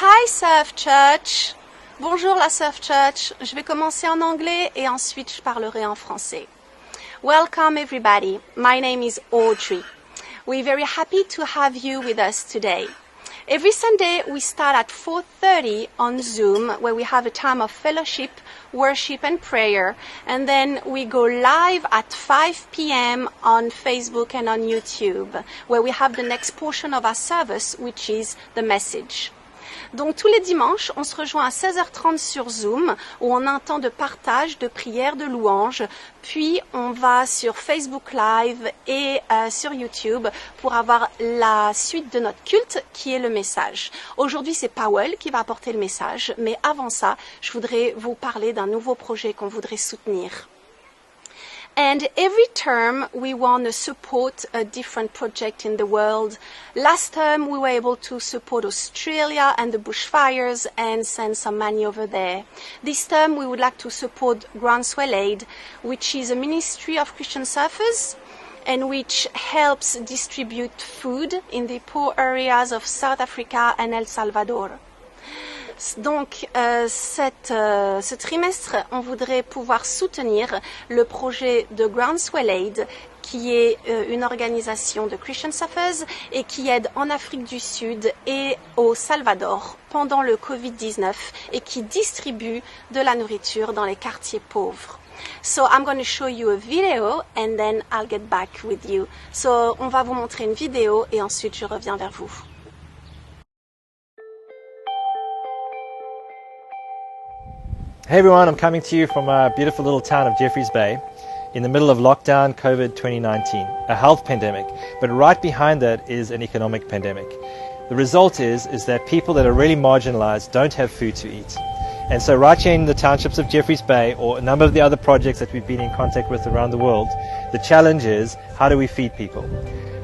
Hi Surf Church! Bonjour la Surf Church. Je vais commencer en anglais et ensuite je parlerai en français. Welcome everybody. My name is Audrey. We're very happy to have you with us today. Every Sunday we start at 4:30 on Zoom where we have a time of fellowship, worship and prayer, and then we go live at 5 p.m. on Facebook and on YouTube where we have the next portion of our service which is the message. Donc tous les dimanches, on se rejoint à 16h30 sur Zoom où on a un temps de partage, de prière, de louange. Puis on va sur Facebook Live et sur YouTube pour avoir la suite de notre culte qui est le message. Aujourd'hui, c'est Powell qui va apporter le message, mais avant ça, je voudrais vous parler d'un nouveau projet qu'on voudrait soutenir. And every term we want to support a different project in the world. Last term we were able to support Australia and the bushfires and send some money over there. This term we would like to support Groundswell Aid, which is a ministry of Christian surfers and which helps distribute food in the poor areas of South Africa and El Salvador. Donc, ce trimestre, on voudrait pouvoir soutenir le projet de Groundswell Aid, qui est une organisation de Christian Surfers et qui aide en Afrique du Sud et au Salvador pendant le Covid-19 et qui distribue de la nourriture dans les quartiers pauvres. So I'm going to show you a video and then I'll get back with you. So, on va vous montrer une vidéo et ensuite je reviens vers vous. Hey everyone, I'm coming to you from a beautiful little town of Jeffreys Bay in the middle of lockdown COVID 2019, a health pandemic, but right behind that is an economic pandemic. The result is that people that are really marginalized don't have food to eat. And so right here in the townships of Jeffreys Bay or a number of the other projects that we've been in contact with around the world, the challenge is how do we feed people?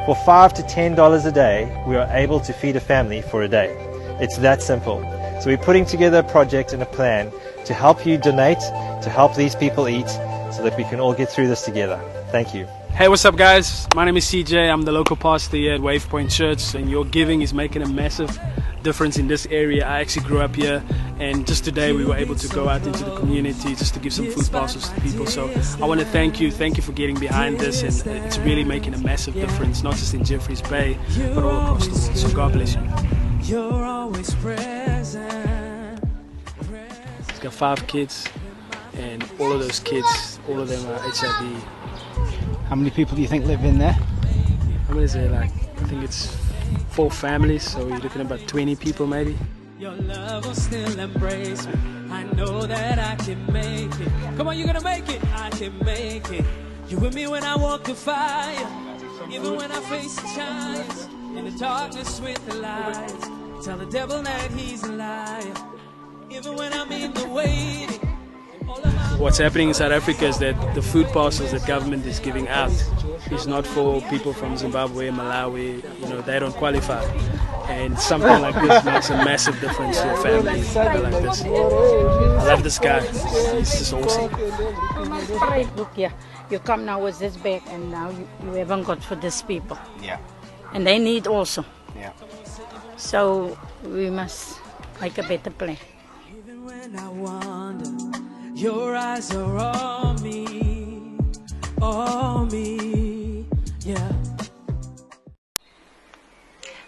For $5 to $10 a day, we are able to feed a family for a day. It's that simple. So we're putting together a project and a plan to help you donate, to help these people eat, so that we can all get through this together. Thank you. Hey, what's up guys? My name is CJ, I'm the local pastor here at Wave Point Church, and your giving is making a massive difference in this area. I actually grew up here, and just today we were able to go out into the community just to give some food parcels to people. So I want to thank you for getting behind this, and it's really making a massive difference, not just in Jeffreys Bay, but all across the world. So God bless you. You're always present. He's got 5 kids, and all of those kids, all of them are HIV. How many people do you think live in there? How many is there? Like, I think it's 4 families, so you're looking at about 20 people maybe. Your love will still embrace me. I know that I can make it. Come on, you're gonna make it. I can make it. You're with me when I walk the fire, even when I face the giants. In the darkness with the lights, tell the devil that he's a liar. Even when I'm in the waiting. What's happening in South Africa is that the food parcels that government is giving out is not for people from Zimbabwe, Malawi, they don't qualify. And something like this makes a massive difference to a family like this. I love this guy. He's just awesome. Look here, you come now with this bag and now you haven't got for these people. Yeah. And they need also. Yeah. So we must make a better plan. Even when I wonder, your eyes are on me, yeah.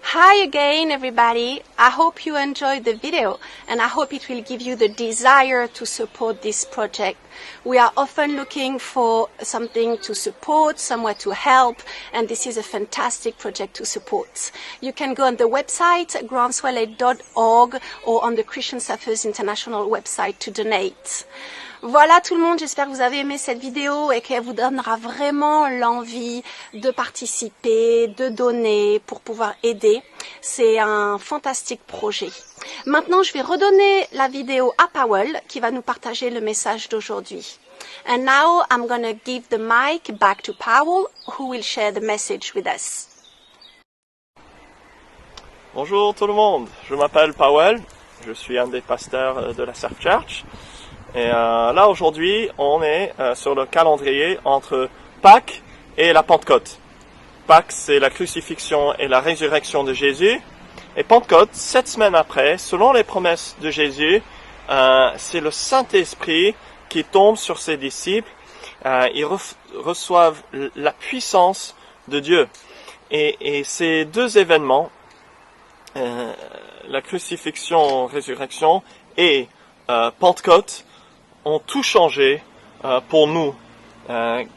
Hi again everybody, I hope you enjoyed the video and I hope it will give you the desire to support this project. We are often looking for something to support, somewhere to help, and this is a fantastic project to support. You can go on the website groundswellaid.org or on the Christian Surfers International website to donate. Voilà tout le monde, j'espère que vous avez aimé cette vidéo et qu'elle vous donnera vraiment l'envie de participer, de donner pour pouvoir aider. C'est un fantastique projet. Maintenant, je vais redonner la vidéo à Powell qui va nous partager le message d'aujourd'hui. And now I'm going to give the mic back to Powell who will share the message with us. Bonjour tout le monde, je m'appelle Powell, je suis un des pasteurs de la Surf Church. Et là aujourd'hui, on est sur le calendrier entre Pâques et la Pentecôte. Pâques, c'est la crucifixion et la résurrection de Jésus. Et Pentecôte, 7 semaines après, selon les promesses de Jésus, c'est le Saint-Esprit qui tombe sur ses disciples. Ils reçoivent la puissance de Dieu. Et ces deux événements, la crucifixion, résurrection et Pentecôte, ont tout changé pour nous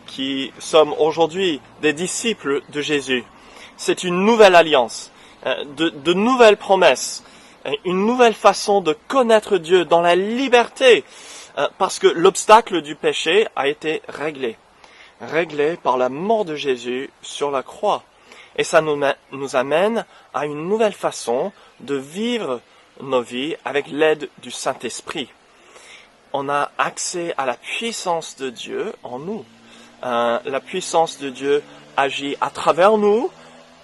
qui sommes aujourd'hui des disciples de Jésus. C'est une nouvelle alliance, de nouvelles promesses, une nouvelle façon de connaître Dieu dans la liberté, parce que l'obstacle du péché a été réglé par la mort de Jésus sur la croix. Et ça nous amène à une nouvelle façon de vivre nos vies avec l'aide du Saint-Esprit. On a accès à la puissance de Dieu en nous. La puissance de Dieu agit à travers nous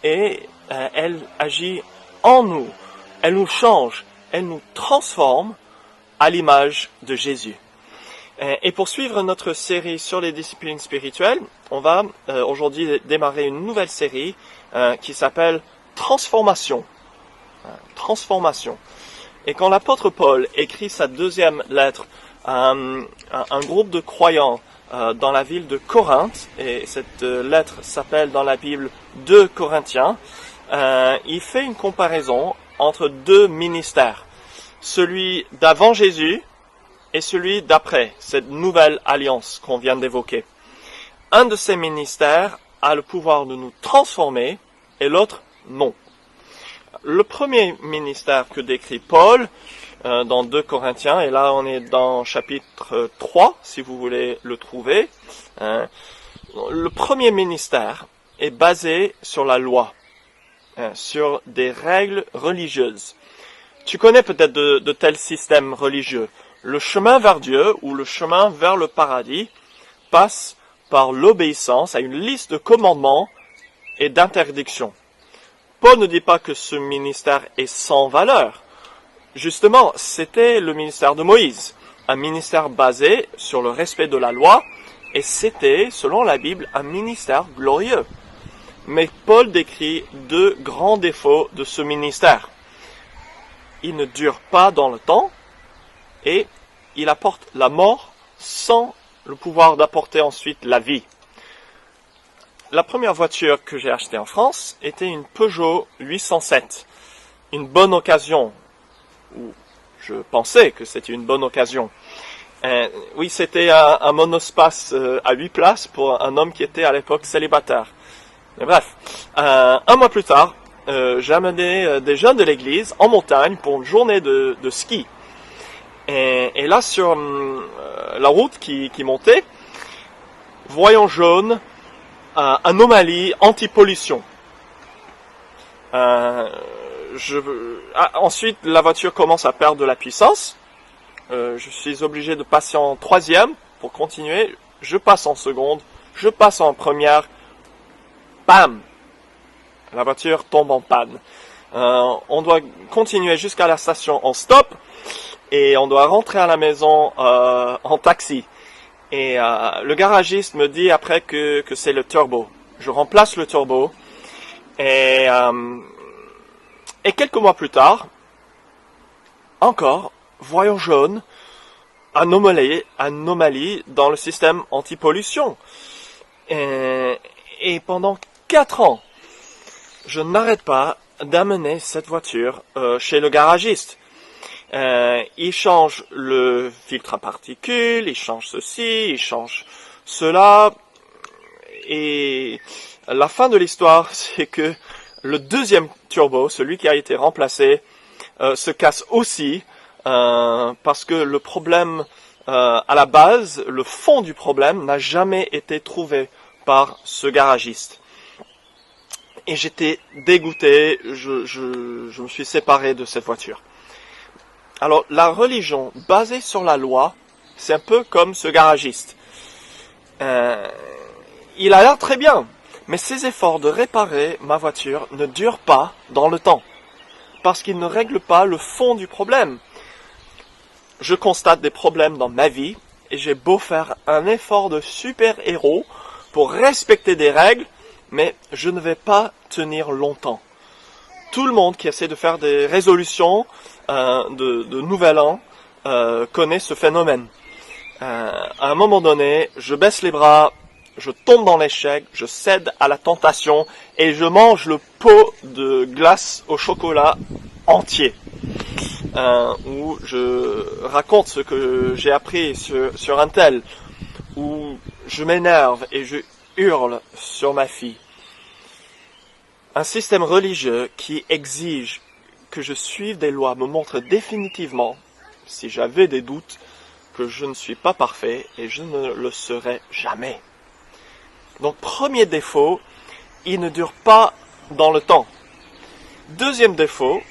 et elle agit en nous. Elle nous change, elle nous transforme à l'image de Jésus. Et pour suivre notre série sur les disciplines spirituelles, on va aujourd'hui démarrer une nouvelle série qui s'appelle Transformation. Transformation. Et quand l'apôtre Paul écrit sa deuxième lettre à un groupe de croyants dans la ville de Corinthe, et cette lettre s'appelle dans la Bible 2 Corinthiens, il fait une comparaison entre deux ministères, celui d'avant Jésus et celui d'après, cette nouvelle alliance qu'on vient d'évoquer. Un de ces ministères a le pouvoir de nous transformer et l'autre non. Le premier ministère que décrit Paul dans 2 Corinthiens, et là on est dans chapitre 3, si vous voulez le trouver, le premier ministère est basé sur la loi, sur des règles religieuses. Tu connais peut-être de tels systèmes religieux. Le chemin vers Dieu ou le chemin vers le paradis passe par l'obéissance à une liste de commandements et d'interdictions. Paul ne dit pas que ce ministère est sans valeur. Justement, c'était le ministère de Moïse, un ministère basé sur le respect de la loi, et c'était, selon la Bible, un ministère glorieux. Mais Paul décrit deux grands défauts de ce ministère. Il ne dure pas dans le temps, et il apporte la mort sans le pouvoir d'apporter ensuite la vie. La première voiture que j'ai achetée en France était une Peugeot 807. Une bonne occasion, ou je pensais que c'était une bonne occasion. Oui, c'était un monospace à 8 places pour un homme qui était à l'époque célibataire. Mais bref, un mois plus tard, j'ai amené des jeunes de l'église en montagne pour une journée de ski. Et là, sur la route qui montait, voyant jaune, anomalie anti-pollution. Ensuite, la voiture commence à perdre de la puissance. Je suis obligé de passer en troisième pour continuer. Je passe en seconde, je passe en première. Bam! La voiture tombe en panne. On doit continuer jusqu'à la station en stop et on doit rentrer à la maison en taxi. Et le garagiste me dit après que c'est le turbo. Je remplace le turbo et quelques mois plus tard, encore, voyant jaune, anomalie dans le système anti-pollution. Et pendant 4 ans, je n'arrête pas d'amener cette voiture chez le garagiste. Il change le filtre à particules, il change ceci, il change cela. Et la fin de l'histoire, c'est que le deuxième turbo, celui qui a été remplacé, se casse aussi parce que le problème à la base, le fond du problème n'a jamais été trouvé par ce garagiste. Et j'étais dégoûté, je me suis séparé de cette voiture. Alors, la religion basée sur la loi, c'est un peu comme ce garagiste. Il a l'air très bien, mais ses efforts de réparer ma voiture ne durent pas dans le temps, parce qu'il ne règle pas le fond du problème. Je constate des problèmes dans ma vie, et j'ai beau faire un effort de super-héros pour respecter des règles, mais je ne vais pas tenir longtemps. Tout le monde qui essaie de faire des résolutions de nouvel an connaît ce phénomène. À un moment donné, je baisse les bras, je tombe dans l'échec, je cède à la tentation et je mange le pot de glace au chocolat entier. Où je raconte ce que j'ai appris sur un tel, où je m'énerve et je hurle sur ma fille. Un système religieux qui exige que je suive des lois me montre définitivement, si j'avais des doutes, que je ne suis pas parfait et je ne le serai jamais. Donc, premier défaut, il ne dure pas dans le temps. Deuxième défaut,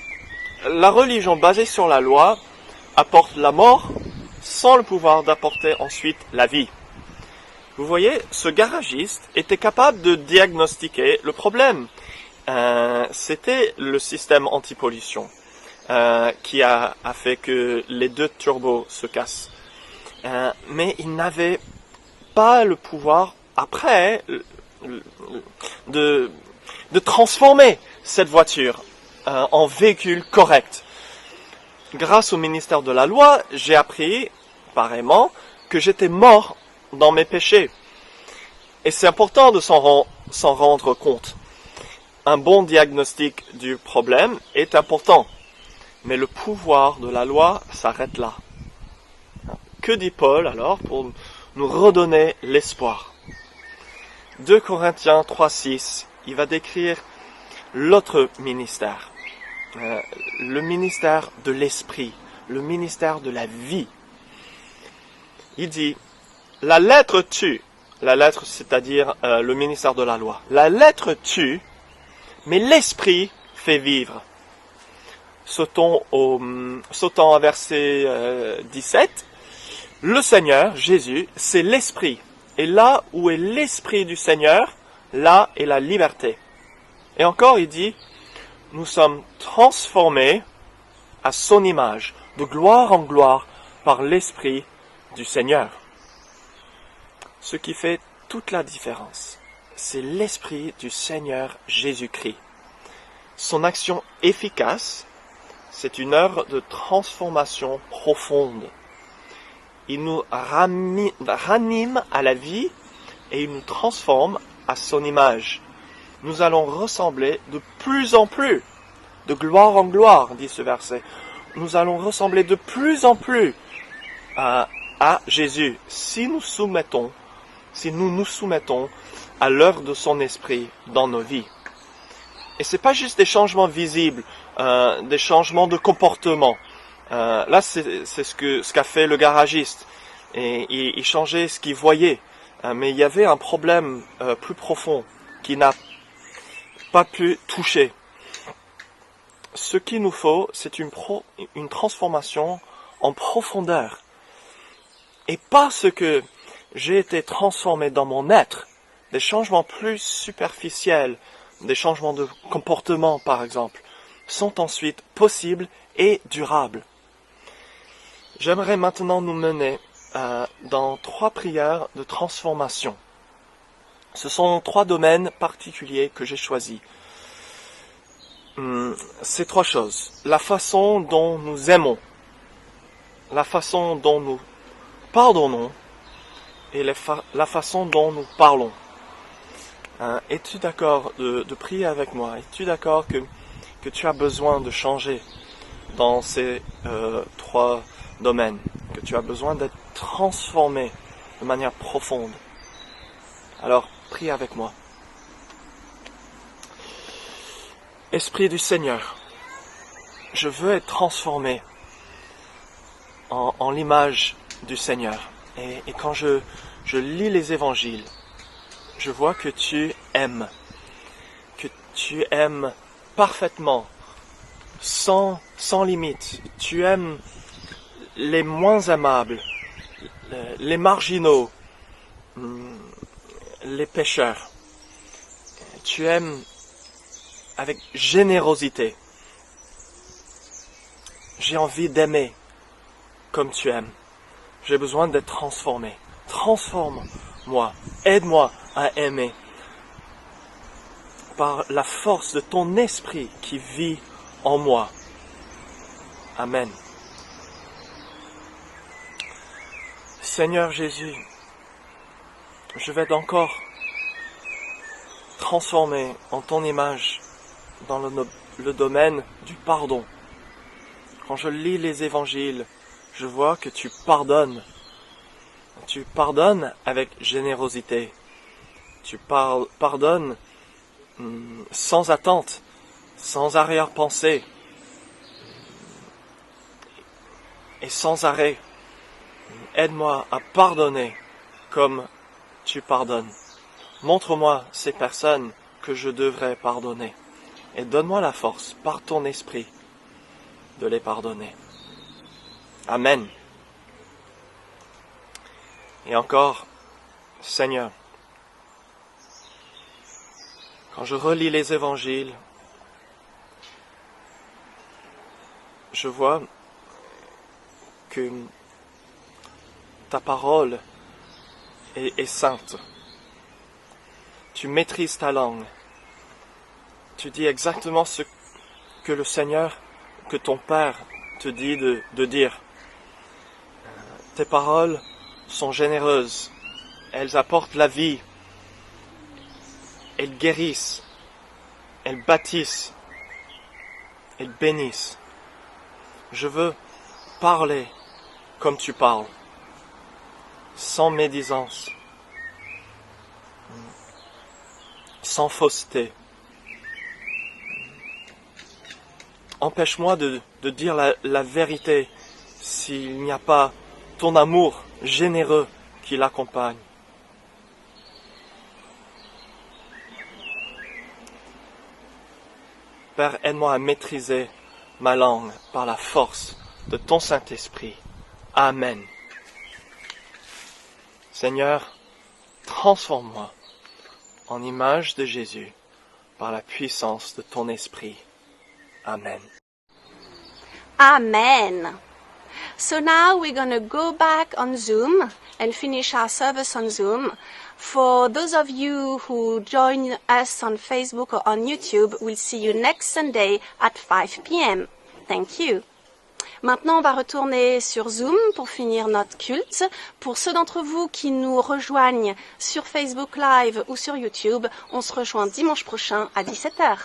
la religion basée sur la loi apporte la mort sans le pouvoir d'apporter ensuite la vie. Vous voyez, ce garagiste était capable de diagnostiquer le problème. C'était le système anti-pollution qui a fait que les deux turbos se cassent. Mais il n'avait pas le pouvoir après de transformer cette voiture en véhicule correct. Grâce au ministère de la loi, j'ai appris, pareillement, que j'étais mort dans mes péchés. Et c'est important de s'en rendre compte. Un bon diagnostic du problème est important. Mais le pouvoir de la loi s'arrête là. Que dit Paul alors pour nous redonner l'espoir? 2 Corinthiens 3,6, il va décrire l'autre ministère. Le ministère de l'esprit, le ministère de la vie. Il dit, la lettre tue, la lettre c'est-à-dire le ministère de la loi. La lettre tue, mais l'esprit fait vivre. Sautons à verset 17. Le Seigneur, Jésus, c'est l'esprit. Et là où est l'esprit du Seigneur, là est la liberté. Et encore, il dit, nous sommes transformés à son image, de gloire en gloire, par l'esprit du Seigneur. Ce qui fait toute la différence, c'est l'esprit du Seigneur Jésus-Christ. Son action efficace, c'est une œuvre de transformation profonde. Il nous ranime à la vie et il nous transforme à son image. Nous allons ressembler de plus en plus, de gloire en gloire, dit ce verset. Nous allons ressembler de plus en plus à Jésus si nous nous soumettons à l'œuvre de son esprit dans nos vies. Et c'est pas juste des changements visibles, des changements de comportement. Là, c'est ce qu'a fait le garagiste. Et il changeait ce qu'il voyait. Mais il y avait un problème plus profond qui n'a pas pu toucher. Ce qu'il nous faut, c'est une transformation en profondeur. Et parce que j'ai été transformé dans mon être, des changements plus superficiels, des changements de comportement par exemple, sont ensuite possibles et durables. J'aimerais maintenant nous mener dans 3 prières de transformation. Ce sont 3 domaines particuliers que j'ai choisis. Ces 3 choses. La façon dont nous aimons, la façon dont nous pardonnons et la façon dont nous parlons. Es-tu d'accord de prier avec moi? Es-tu d'accord que tu as besoin de changer dans ces 3 domaines? Que tu as besoin d'être transformé de manière profonde? Alors, prie avec moi. Esprit du Seigneur, je veux être transformé en l'image du Seigneur. Et quand je lis les évangiles, je vois que tu aimes parfaitement, sans limite. Tu aimes les moins aimables, les marginaux, les pécheurs. Tu aimes avec générosité. J'ai envie d'aimer comme tu aimes. J'ai besoin d'être transformé. Transforme-moi. Aide-moi à aimer par la force de ton esprit qui vit en moi. Amen. Seigneur Jésus, je vais encore transformer en ton image dans le domaine du pardon. Quand je lis les évangiles, je vois que tu pardonnes. Tu pardonnes avec générosité. Tu pardonnes sans attente, sans arrière-pensée et sans arrêt. Aide-moi à pardonner comme tu pardonnes. Montre-moi ces personnes que je devrais pardonner et donne-moi la force par ton esprit de les pardonner. Amen. Et encore, Seigneur, quand je relis les évangiles, je vois que ta parole est sainte. Tu maîtrises ta langue. Tu dis exactement ce que le Seigneur, que ton Père te dit de dire. Tes paroles sont généreuses. Elles apportent la vie. Elles guérissent. Elles bâtissent. Elles bénissent. Je veux parler comme tu parles, sans médisance, sans fausseté. Empêche-moi de dire la vérité s'il n'y a pas ton amour généreux qui l'accompagne. Père, aide-moi à maîtriser ma langue par la force de ton Saint-Esprit. Amen. Seigneur, transforme-moi en image de Jésus par la puissance de ton Esprit. Amen. Amen. So now we're going to go back on Zoom and finish our service on Zoom. For those of you who join us on Facebook or on YouTube, we'll see you next Sunday at 5 p.m. Thank you. Maintenant, on va retourner sur Zoom pour finir notre culte. Pour ceux d'entre vous qui nous rejoignent sur Facebook Live ou sur YouTube, on se rejoint dimanche prochain à 17h.